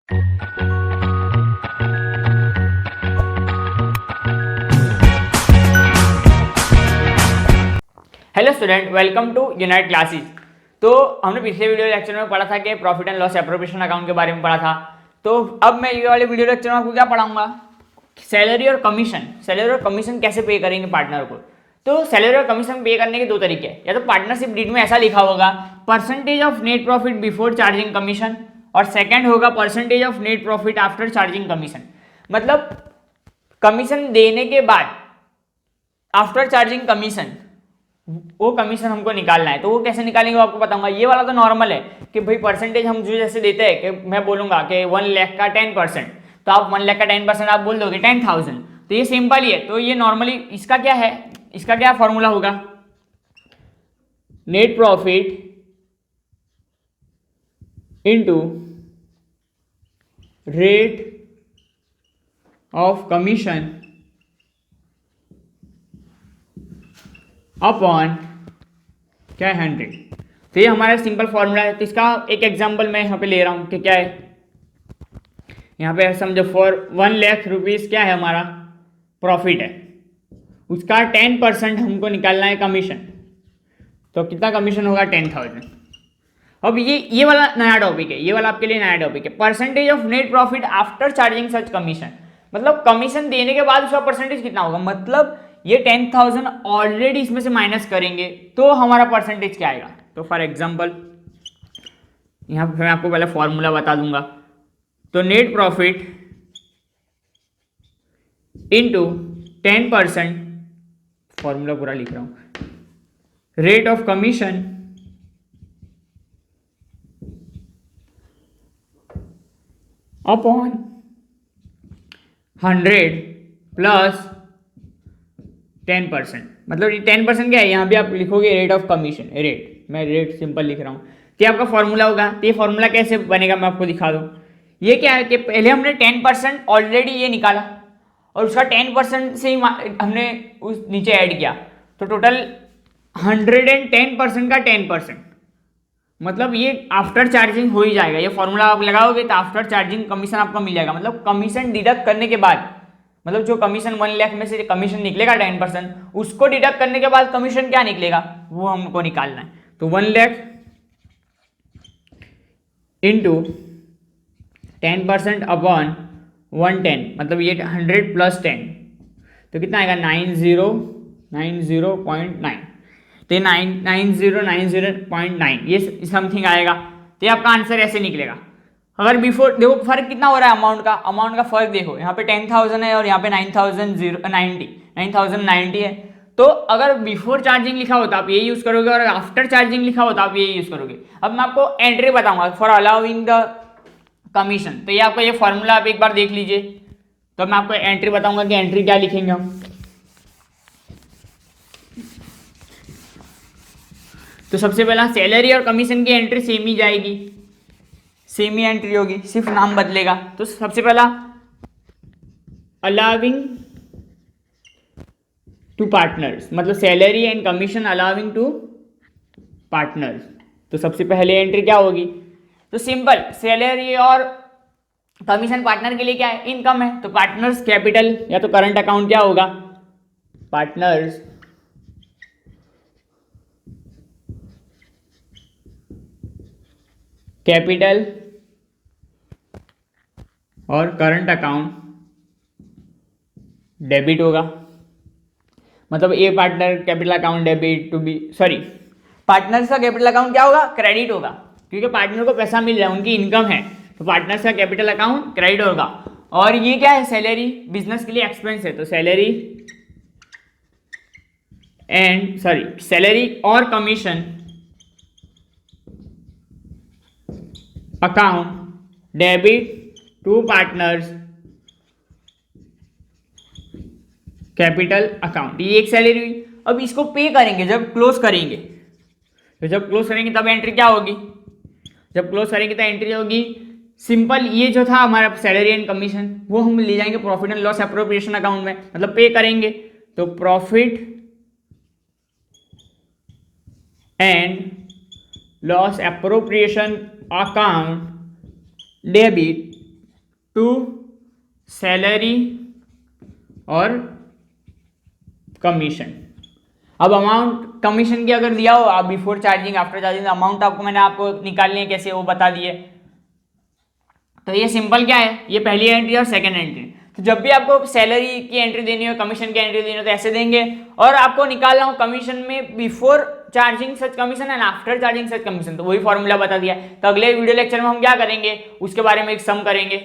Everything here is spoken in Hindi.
Hello student, welcome to unite classes. तो हमने पिछले वीडियो लेक्चर में पढ़ा था कि profit and loss appropriation account के बारे में पढ़ा था। तो अब मैं ये वाले वीडियो लेक्चर में आपको क्या पढ़ाऊंगा, सैलरी और कमीशन। सैलरी और कमीशन कैसे पे करेंगे पार्टनर को। तो सैलरी और कमीशन पे करने के दो तरीके हैं। या तो पार्टनरशिप डीड में ऐसा लिखा होगा percentage of net profit before charging commission, और सेकेंड होगा percentage of net profit after charging commission. मतलब कमीशन देने के बाद आफ्टर चार्जिंग कमीशन वो कमीशन हमको निकालना है। तो वो कैसे निकालेंगे वो आपको बताऊंगा। ये वाला तो नॉर्मल है कि भाई परसेंटेज हम जो जैसे देते हैं कि मैं बोलूंगा कि 1 लाख का 10%, तो आप 1 लाख का 10% आप बोल दोगे 10,000। तो ये सिंपल ही है। तो ये नॉर्मली इसका क्या है, इसका क्या फॉर्मूला होगा, net profit into rate of commission upon क्या है 100। तो ये हमारा सिंपल फॉर्मूला है। तो इसका एक एग्जांपल मैं यहाँ पे ले रहा हूँ कि क्या है, यहाँ पे समझो फॉर 1 लाख रुपीज़ क्या है हमारा प्रॉफिट है, उसका 10% हमको निकालना है कमीशन। तो कितना कमीशन होगा 10,000। अब ये वाला नया टॉपिक है, ये वाला आपके लिए नया टॉपिक है, percentage of net profit after charging such commission. मतलब कमीशन देने के बाद उसका परसेंटेज कितना होगा, मतलब ये 10,000 ऑलरेडी इसमें से माइनस करेंगे तो हमारा परसेंटेज क्या आएगा। तो फॉर एग्जांपल यहाँ पे मैं आपको पहले फॉर्मूला बता दूंगा। तो नेट प्रॉफिट इनटू 10%, फॉर्मूला पूरा लिख रहा हूं, rate of commission upon 100 plus 10%। मतलब ये 10% क्या है, यहाँ भी आप लिखोगे रेट ऑफ कमीशन, रेट, मैं रेट सिंपल लिख रहा हूँ। तो ये आपका फॉर्मूला होगा। तो ये फॉर्मूला कैसे बनेगा मैं आपको दिखा दूँ। ये क्या है कि पहले हमने 10% ऑलरेडी ये निकाला और उसका 10% से ही हमने उस नीचे ऐड किया, तो टोटल 110% का 10%, मतलब ये आफ्टर चार्जिंग हो ही जाएगा। ये फॉर्मूला आप लगाओगे तो आफ्टर चार्जिंग कमीशन आपको मिल जाएगा। मतलब कमीशन डिडक्ट करने के बाद, मतलब जो कमीशन 1 लाख में से कमीशन निकलेगा 10%, उसको डिडक्ट करने के बाद कमीशन क्या निकलेगा वो हमको निकालना है। तो 1 लाख इंटू 10% अपॉन 110, मतलब ये 100 प्लस 10, तो कितना आएगा 9090.9। तो ये 9090.9 ये समथिंग आएगा। तो ये आपका आंसर ऐसे निकलेगा। अगर बिफोर, देखो फर्क कितना हो रहा है अमाउंट का फर्क देखो, यहाँ पे 10,000 है और यहाँ पे 9,090 है। तो अगर बिफोर चार्जिंग लिखा होता आप ये यूज करोगे और आफ्टर चार्जिंग लिखा होता आप ये यूज करोगे। अब मैं आपको एंट्री बताऊंगा फॉर अलाउइंग द कमीशन। तो ये आपको ये फॉर्मूला आप एक बार देख लीजिए। तो मैं आपको एंट्री बताऊंगा कि एंट्री क्या लिखेंगे हम। तो सबसे पहला सैलरी और कमीशन की एंट्री सेम ही जाएगी, सेम ही एंट्री होगी, सिर्फ नाम बदलेगा। तो सबसे पहला अलाउिंग टू पार्टनर्स, मतलब salary and commission allowing to partners. तो सबसे पहले एंट्री क्या होगी, तो सिंपल सैलरी और कमीशन पार्टनर के लिए क्या है, इनकम है। तो पार्टनर्स कैपिटल या तो करंट अकाउंट क्या होगा, पार्टनर्स कैपिटल और करंट अकाउंट डेबिट होगा। मतलब a partner capital account debit to be, sorry, partners का कैपिटल अकाउंट क्या होगा, क्रेडिट होगा, क्योंकि पार्टनर को पैसा मिल रहा है, उनकी इनकम है। तो पार्टनर्स का कैपिटल अकाउंट क्रेडिट होगा। और ये क्या है, सैलरी, बिजनेस के लिए एक्सपेंस है। तो सैलरी एंड सैलरी और commission account debit to partners capital account, ये एक सैलरी हुई। अब इसको पे करेंगे जब क्लोज करेंगे। तो जब क्लोज करेंगे तब एंट्री क्या होगी, जब क्लोज करेंगे तो एंट्री होगी सिंपल, ये जो था हमारा सैलरी एंड कमीशन वो हम ले जाएंगे profit and loss appropriation account में, मतलब पे करेंगे। तो profit and loss appropriation account debit to salary और कमीशन। अब अमाउंट कमीशन की अगर दिया हो आप before charging after charging, amount आपको मैंने आपको निकालनी है कैसे वो बता दिए। तो ये सिंपल क्या है, ये पहली एंट्री और सेकंड एंट्री। तो जब भी आपको सैलरी की एंट्री देनी हो, कमीशन की एंट्री देनी हो तो ऐसे देंगे, और आपको निकालना हो कमीशन में before charging such commission and after charging such commission, तो वही फॉर्मूला बता दिया। तो अगले वीडियो लेक्चर में हम क्या करेंगे, उसके बारे में एक सम करेंगे।